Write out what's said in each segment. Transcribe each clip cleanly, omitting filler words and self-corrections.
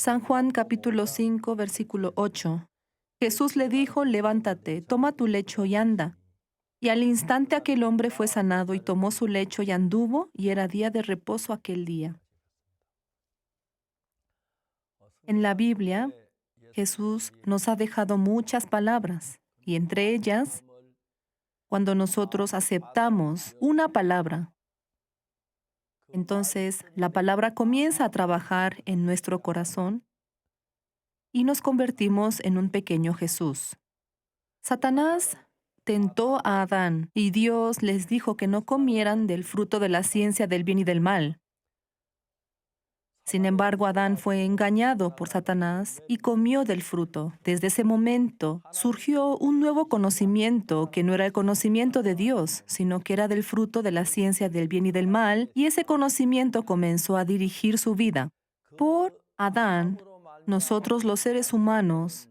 San Juan capítulo 5, versículo 8. Jesús le dijo, levántate, toma tu lecho y anda. Y al instante aquel hombre fue sanado y tomó su lecho y anduvo, y era día de reposo aquel día. En la Biblia, Jesús nos ha dejado muchas palabras, y entre ellas, cuando nosotros aceptamos una palabra, entonces la palabra comienza a trabajar en nuestro corazón y nos convertimos en un pequeño Jesús. Satanás tentó a Adán y Dios les dijo que no comieran del fruto de la ciencia del bien y del mal. Sin embargo, Adán fue engañado por Satanás y comió del fruto. Desde ese momento surgió un nuevo conocimiento que no era el conocimiento de Dios, sino que era del fruto de la ciencia del bien y del mal, y ese conocimiento comenzó a dirigir su vida. Por Adán, nosotros los seres humanos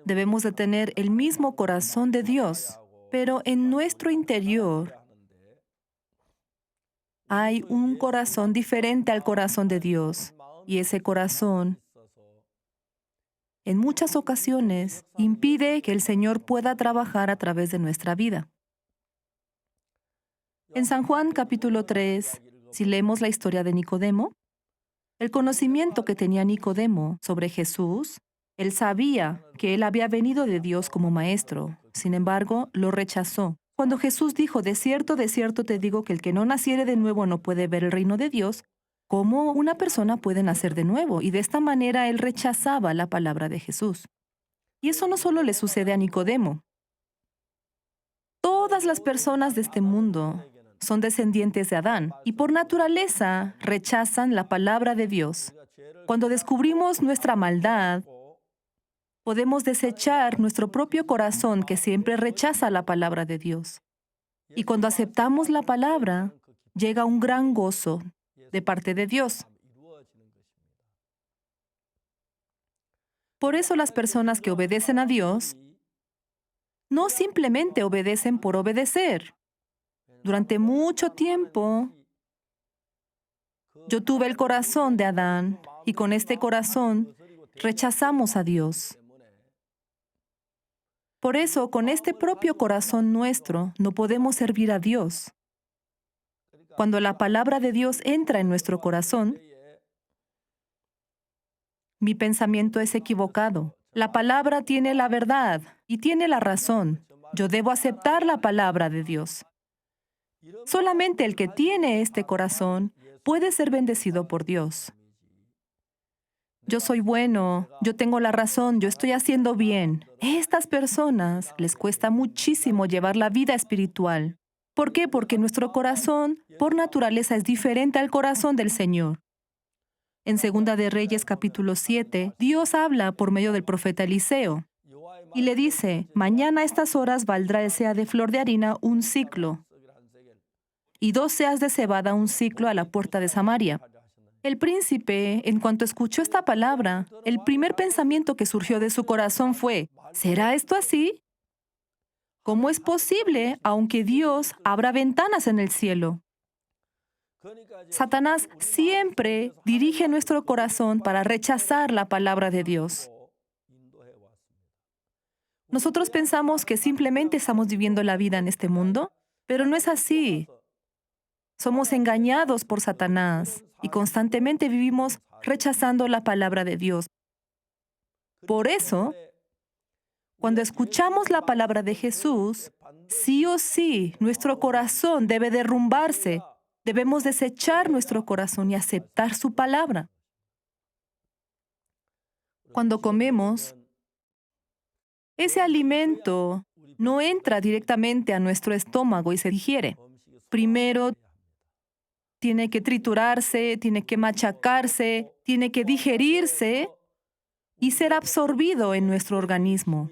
debemos de tener el mismo corazón de Dios, pero en nuestro interior hay un corazón diferente al corazón de Dios. Y ese corazón, en muchas ocasiones, impide que el Señor pueda trabajar a través de nuestra vida. En San Juan capítulo 3, si leemos la historia de Nicodemo, el conocimiento que tenía Nicodemo sobre Jesús, él sabía que él había venido de Dios como maestro. Sin embargo, lo rechazó. Cuando Jesús dijo, de cierto te digo que el que no naciere de nuevo no puede ver el reino de Dios, ¿cómo una persona puede nacer de nuevo? Y de esta manera él rechazaba la palabra de Jesús. Y eso no solo le sucede a Nicodemo. Todas las personas de este mundo son descendientes de Adán y por naturaleza rechazan la palabra de Dios. Cuando descubrimos nuestra maldad, podemos desechar nuestro propio corazón que siempre rechaza la palabra de Dios. Y cuando aceptamos la palabra, llega un gran gozo de parte de Dios. Por eso las personas que obedecen a Dios no simplemente obedecen por obedecer. Durante mucho tiempo, yo tuve el corazón de Adán y con este corazón rechazamos a Dios. Por eso, con este propio corazón nuestro, no podemos servir a Dios. Cuando la palabra de Dios entra en nuestro corazón, mi pensamiento es equivocado. La palabra tiene la verdad y tiene la razón. Yo debo aceptar la palabra de Dios. Solamente el que tiene este corazón puede ser bendecido por Dios. Yo soy bueno, yo tengo la razón, yo estoy haciendo bien. Estas personas les cuesta muchísimo llevar la vida espiritual. ¿Por qué? Porque nuestro corazón, por naturaleza, es diferente al corazón del Señor. En Segunda de Reyes, capítulo 7, Dios habla por medio del profeta Eliseo y le dice, mañana a estas horas valdrá el seah de flor de harina un siclo y 2 seahs de cebada un siclo a la puerta de Samaria. El príncipe, en cuanto escuchó esta palabra, el primer pensamiento que surgió de su corazón fue, ¿será esto así? ¿Cómo es posible, aunque Dios abra ventanas en el cielo? Satanás siempre dirige nuestro corazón para rechazar la palabra de Dios. Nosotros pensamos que simplemente estamos viviendo la vida en este mundo, pero no es así. Somos engañados por Satanás y constantemente vivimos rechazando la palabra de Dios. Por eso, cuando escuchamos la palabra de Jesús, sí o sí, nuestro corazón debe derrumbarse. Debemos desechar nuestro corazón y aceptar su palabra. Cuando comemos, ese alimento no entra directamente a nuestro estómago y se digiere. Primero, tiene que triturarse, tiene que machacarse, tiene que digerirse y ser absorbido en nuestro organismo.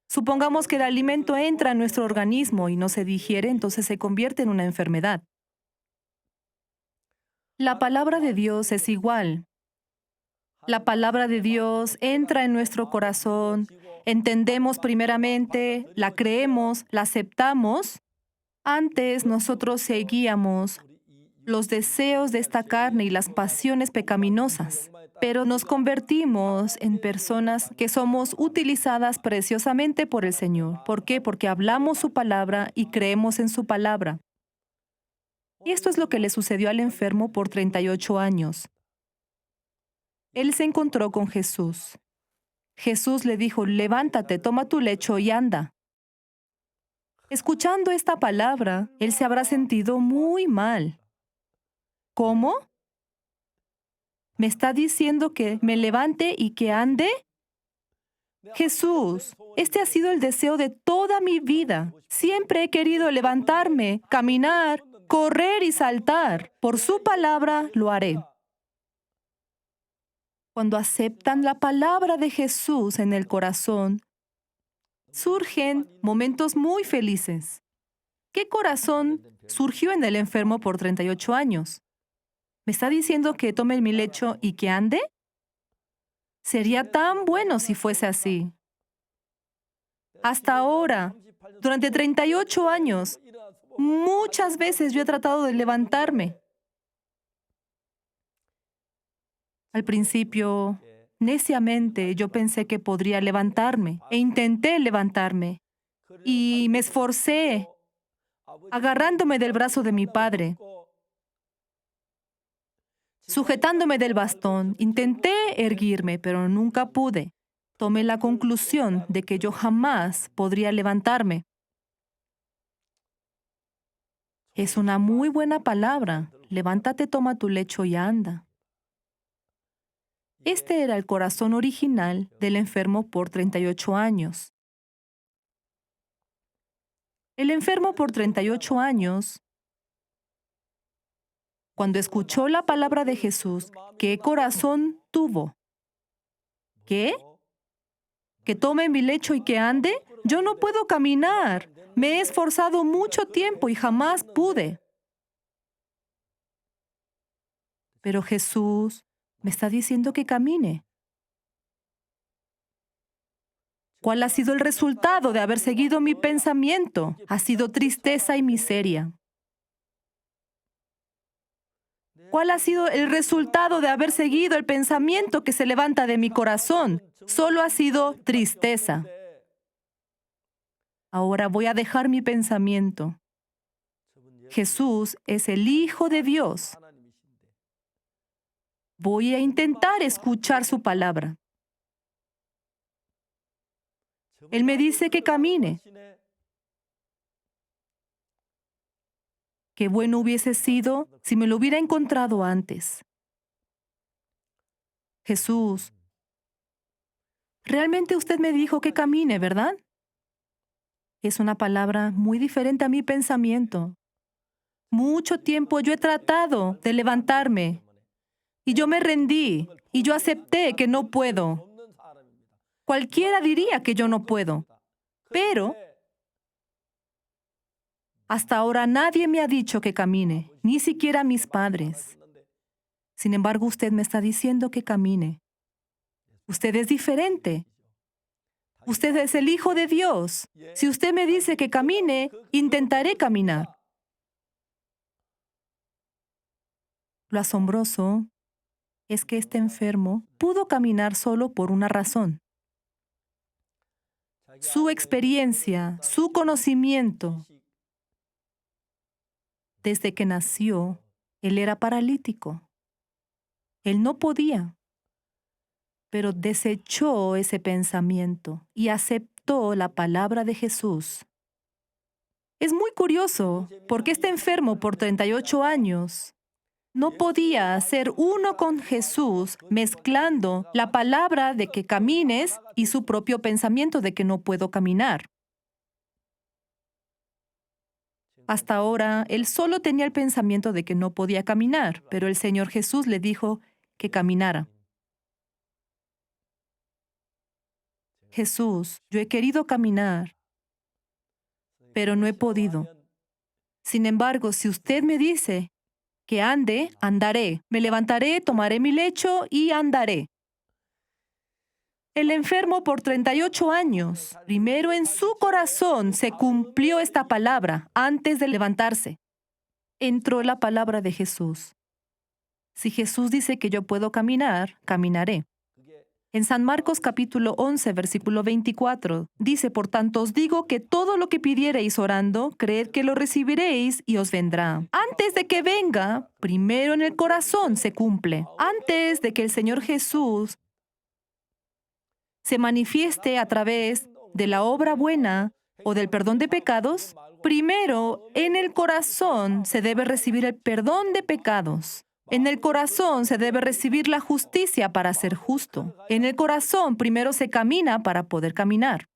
Supongamos que el alimento entra en nuestro organismo y no se digiere, entonces se convierte en una enfermedad. La palabra de Dios es igual. La palabra de Dios entra en nuestro corazón, entendemos primeramente, la creemos, la aceptamos. Antes nosotros seguíamos los deseos de esta carne y las pasiones pecaminosas. Pero nos convertimos en personas que somos utilizadas preciosamente por el Señor. ¿Por qué? Porque hablamos su palabra y creemos en su palabra. Y esto es lo que le sucedió al enfermo por 38 años. Él se encontró con Jesús. Jesús le dijo, levántate, toma tu lecho y anda. Escuchando esta palabra, él se habrá sentido muy mal. ¿Cómo? ¿Me está diciendo que me levante y que ande? Jesús, este ha sido el deseo de toda mi vida. Siempre he querido levantarme, caminar, correr y saltar. Por su palabra lo haré. Cuando aceptan la palabra de Jesús en el corazón, surgen momentos muy felices. ¿Qué corazón surgió en el enfermo por 38 años? ¿Me está diciendo que tome mi lecho y que ande? Sería tan bueno si fuese así. Hasta ahora, durante 38 años, muchas veces yo he tratado de levantarme. Al principio, neciamente, yo pensé que podría levantarme e intenté levantarme y me esforcé agarrándome del brazo de mi padre, sujetándome del bastón. Intenté erguirme, pero nunca pude. Tomé la conclusión de que yo jamás podría levantarme. Es una muy buena palabra. Levántate, toma tu lecho y anda. Este era el corazón original del enfermo por 38 años. El enfermo por 38 años, cuando escuchó la palabra de Jesús, ¿qué corazón tuvo? ¿Qué? ¿Que tome mi lecho y que ande? Yo no puedo caminar. Me he esforzado mucho tiempo y jamás pude. Pero Jesús me está diciendo que camine. ¿Cuál ha sido el resultado de haber seguido mi pensamiento? Ha sido tristeza y miseria. ¿Cuál ha sido el resultado de haber seguido el pensamiento que se levanta de mi corazón? Solo ha sido tristeza. Ahora voy a dejar mi pensamiento. Jesús es el Hijo de Dios. Voy a intentar escuchar su palabra. Él me dice que camine. Qué bueno hubiese sido si me lo hubiera encontrado antes. Jesús, realmente usted me dijo que camine, ¿verdad? Es una palabra muy diferente a mi pensamiento. Mucho tiempo yo he tratado de levantarme y yo me rendí y yo acepté que no puedo. Cualquiera diría que yo no puedo, pero hasta ahora nadie me ha dicho que camine, ni siquiera mis padres. Sin embargo, usted me está diciendo que camine. Usted es diferente. Usted es el Hijo de Dios. Si usted me dice que camine, intentaré caminar. Lo asombroso es que este enfermo pudo caminar solo por una razón. Su experiencia, su conocimiento. Desde que nació, él era paralítico. Él no podía, pero desechó ese pensamiento y aceptó la palabra de Jesús. Es muy curioso, porque este enfermo por 38 años no podía ser uno con Jesús mezclando la palabra de que camines y su propio pensamiento de que no puedo caminar. Hasta ahora, él solo tenía el pensamiento de que no podía caminar, pero el Señor Jesús le dijo que caminara. Jesús, yo he querido caminar, pero no he podido. Sin embargo, si usted me dice que ande, andaré. Me levantaré, tomaré mi lecho y andaré. El enfermo por 38 años, primero en su corazón se cumplió esta palabra antes de levantarse. entró la palabra de Jesús. Si Jesús dice que yo puedo caminar, caminaré. En San Marcos capítulo 11, versículo 24, dice, por tanto os digo que todo lo que pidiereis orando, creed que lo recibiréis y os vendrá. Antes de que venga, primero en el corazón se cumple. Antes de que el Señor Jesús se manifieste a través de la obra buena o del perdón de pecados, primero en el corazón se debe recibir el perdón de pecados. En el corazón se debe recibir la justicia para ser justo. En el corazón primero se camina para poder caminar.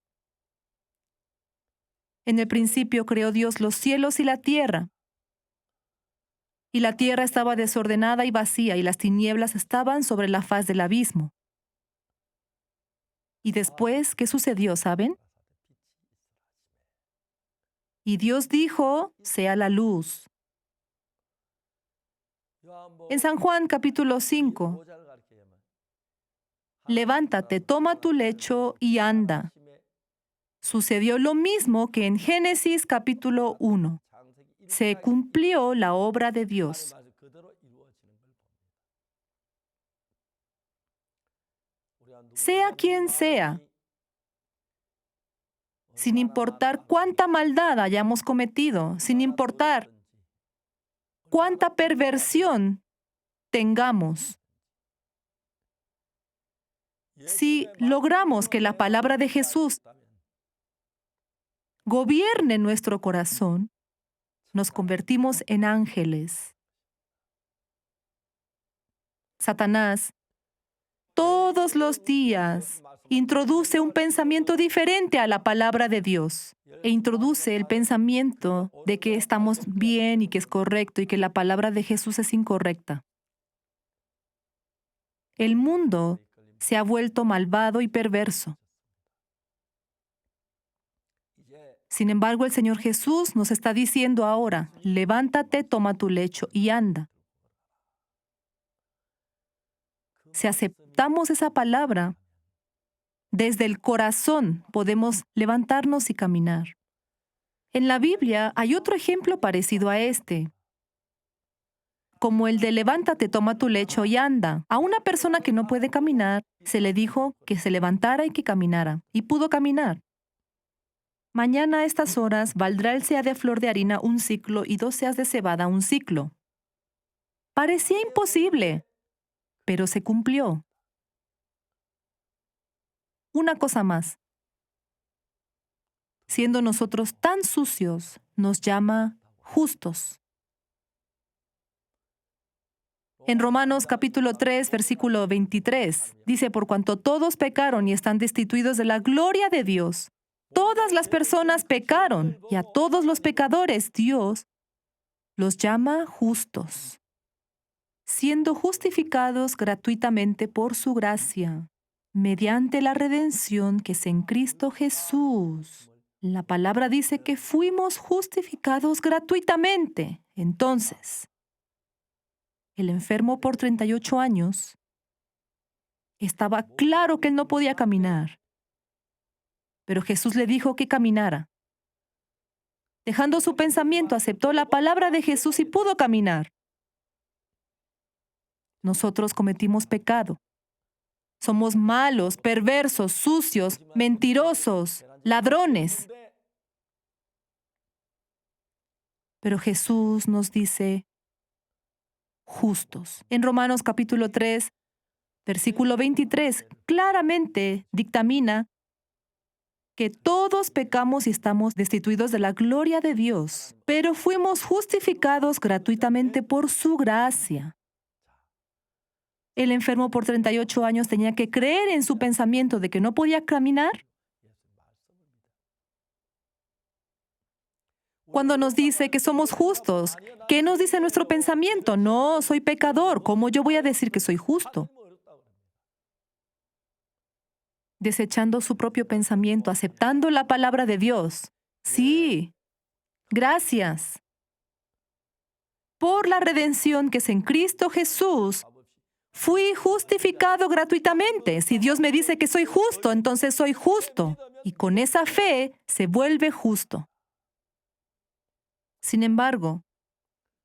En el principio creó Dios los cielos y la tierra. Y la tierra estaba desordenada y vacía, y las tinieblas estaban sobre la faz del abismo. Y después, ¿qué sucedió, saben? Y Dios dijo, sea la luz. En San Juan capítulo 5, levántate, toma tu lecho y anda. Sucedió lo mismo que en Génesis capítulo 1. Se cumplió la obra de Dios. Sea quien sea, sin importar cuánta maldad hayamos cometido, sin importar cuánta perversión tengamos, si logramos que la palabra de Jesús gobierne nuestro corazón, nos convertimos en ángeles. Satanás todos los días introduce un pensamiento diferente a la palabra de Dios e introduce el pensamiento de que estamos bien y que es correcto y que la palabra de Jesús es incorrecta. El mundo se ha vuelto malvado y perverso. Sin embargo, el Señor Jesús nos está diciendo ahora, levántate, toma tu lecho y anda. Si aceptamos esa palabra, desde el corazón podemos levantarnos y caminar. En la Biblia hay otro ejemplo parecido a este, como el de levántate, toma tu lecho y anda. A una persona que no puede caminar, se le dijo que se levantara y que caminara, y pudo caminar. Mañana a estas horas valdrá el seah de flor de harina un ciclo y 2 seahs de cebada un ciclo. Parecía imposible, pero se cumplió. Una cosa más. Siendo nosotros tan sucios, nos llama justos. En Romanos capítulo 3, versículo 23, dice, por cuanto todos pecaron y están destituidos de la gloria de Dios. Todas las personas pecaron y a todos los pecadores Dios los llama justos, siendo justificados gratuitamente por su gracia, mediante la redención que es en Cristo Jesús. La palabra dice que fuimos justificados gratuitamente. Entonces, el enfermo por 38 años estaba claro que él no podía caminar. Pero Jesús le dijo que caminara. Dejando su pensamiento, aceptó la palabra de Jesús y pudo caminar. Nosotros cometimos pecado. Somos malos, perversos, sucios, mentirosos, ladrones. Pero Jesús nos dice justos. En Romanos capítulo 3, versículo 23, claramente dictamina que todos pecamos y estamos destituidos de la gloria de Dios, pero fuimos justificados gratuitamente por su gracia. El enfermo por 38 años tenía que creer en su pensamiento de que no podía caminar. Cuando nos dice que somos justos, ¿qué nos dice nuestro pensamiento? No, soy pecador. ¿Cómo yo voy a decir que soy justo? Desechando su propio pensamiento, aceptando la palabra de Dios. Sí, gracias. Por la redención que es en Cristo Jesús, fui justificado gratuitamente. Si Dios me dice que soy justo, entonces soy justo. Y con esa fe se vuelve justo. Sin embargo,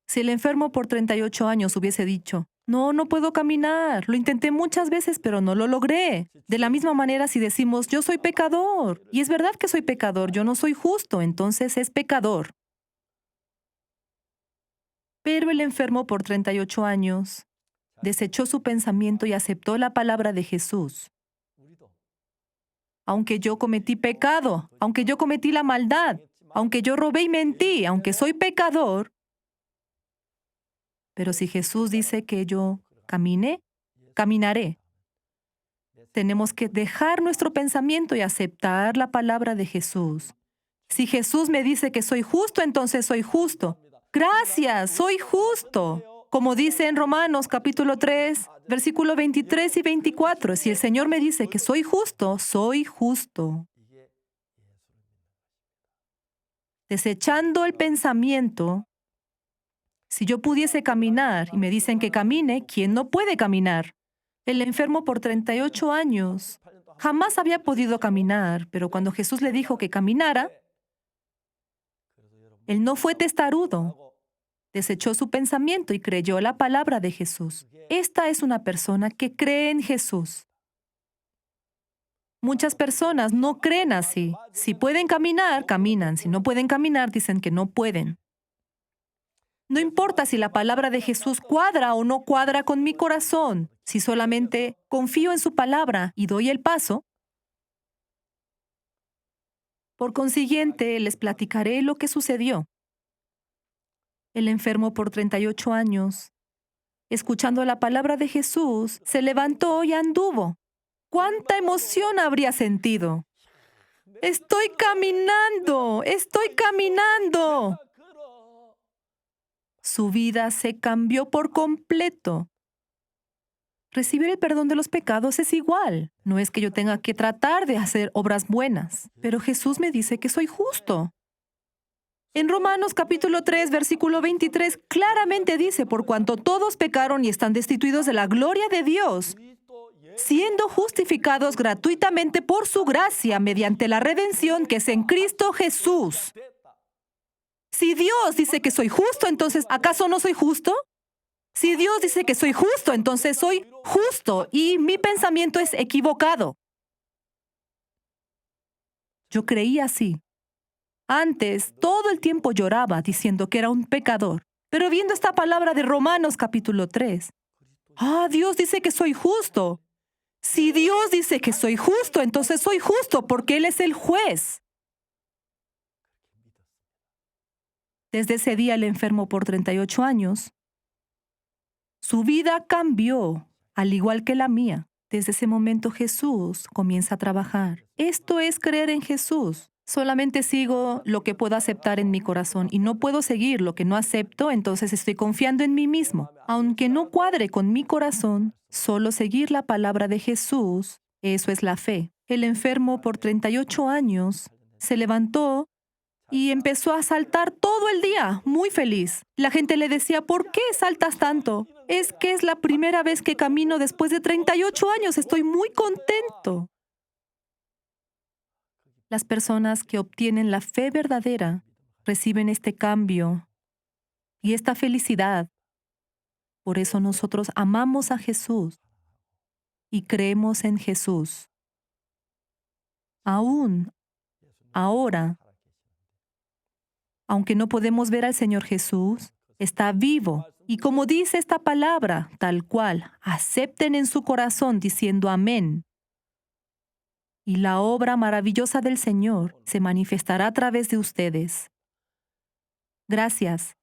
Si el enfermo por 38 años hubiese dicho, no, no puedo caminar, lo intenté muchas veces, pero no lo logré. De la misma manera, si decimos, yo soy pecador, y es verdad que soy pecador, yo no soy justo, entonces es pecador. Pero el enfermo por 38 años desechó su pensamiento y aceptó la palabra de Jesús. Aunque yo cometí pecado, aunque yo cometí la maldad, aunque yo robé y mentí, aunque soy pecador, pero si Jesús dice que yo camine, caminaré. Tenemos que dejar nuestro pensamiento y aceptar la palabra de Jesús. Si Jesús me dice que soy justo, entonces soy justo. Gracias, soy justo. Como dice en Romanos capítulo 3, versículo 23 y 24, si el Señor me dice que soy justo, soy justo. Desechando el pensamiento, si yo pudiese caminar y me dicen que camine, ¿quién no puede caminar? El enfermo por 38 años jamás había podido caminar, pero cuando Jesús le dijo que caminara, él no fue testarudo. Desechó su pensamiento y creyó la palabra de Jesús. Esta es una persona que cree en Jesús. Muchas personas no creen así. Si pueden caminar, caminan. Si no pueden caminar, dicen que no pueden. No importa si la palabra de Jesús cuadra o no cuadra con mi corazón. Si solamente confío en su palabra y doy el paso, por consiguiente, les platicaré lo que sucedió. El enfermo por 38 años, escuchando la palabra de Jesús, se levantó y anduvo. ¿Cuánta emoción habría sentido? ¡Estoy caminando! ¡Estoy caminando! Su vida se cambió por completo. Recibir el perdón de los pecados es igual. No es que yo tenga que tratar de hacer obras buenas, pero Jesús me dice que soy justo. En Romanos capítulo 3, versículo 23, claramente dice, por cuanto todos pecaron y están destituidos de la gloria de Dios, siendo justificados gratuitamente por su gracia mediante la redención que es en Cristo Jesús. Si Dios dice que soy justo, entonces, ¿acaso no soy justo? Si Dios dice que soy justo, entonces soy justo y mi pensamiento es equivocado. Yo creía así. Antes, todo el tiempo lloraba diciendo que era un pecador. Pero viendo esta palabra de Romanos capítulo 3, Dios dice que soy justo. Si Dios dice que soy justo, entonces soy justo porque Él es el juez. Desde ese día el enfermo por 38 años, su vida cambió, al igual que la mía. Desde ese momento Jesús comienza a trabajar. Esto es creer en Jesús. Solamente sigo lo que puedo aceptar en mi corazón y no puedo seguir lo que no acepto, entonces estoy confiando en mí mismo. Aunque no cuadre con mi corazón, solo seguir la palabra de Jesús, eso es la fe. El enfermo por 38 años se levantó y empezó a saltar todo el día, muy feliz. La gente le decía, ¿por qué saltas tanto? Es que es la primera vez que camino después de 38 años, estoy muy contento. Las personas que obtienen la fe verdadera reciben este cambio y esta felicidad. Por eso nosotros amamos a Jesús y creemos en Jesús. Aún ahora, aunque no podemos ver al Señor Jesús, está vivo. Y como dice esta palabra, tal cual, acepten en su corazón diciendo amén. Y la obra maravillosa del Señor se manifestará a través de ustedes. Gracias.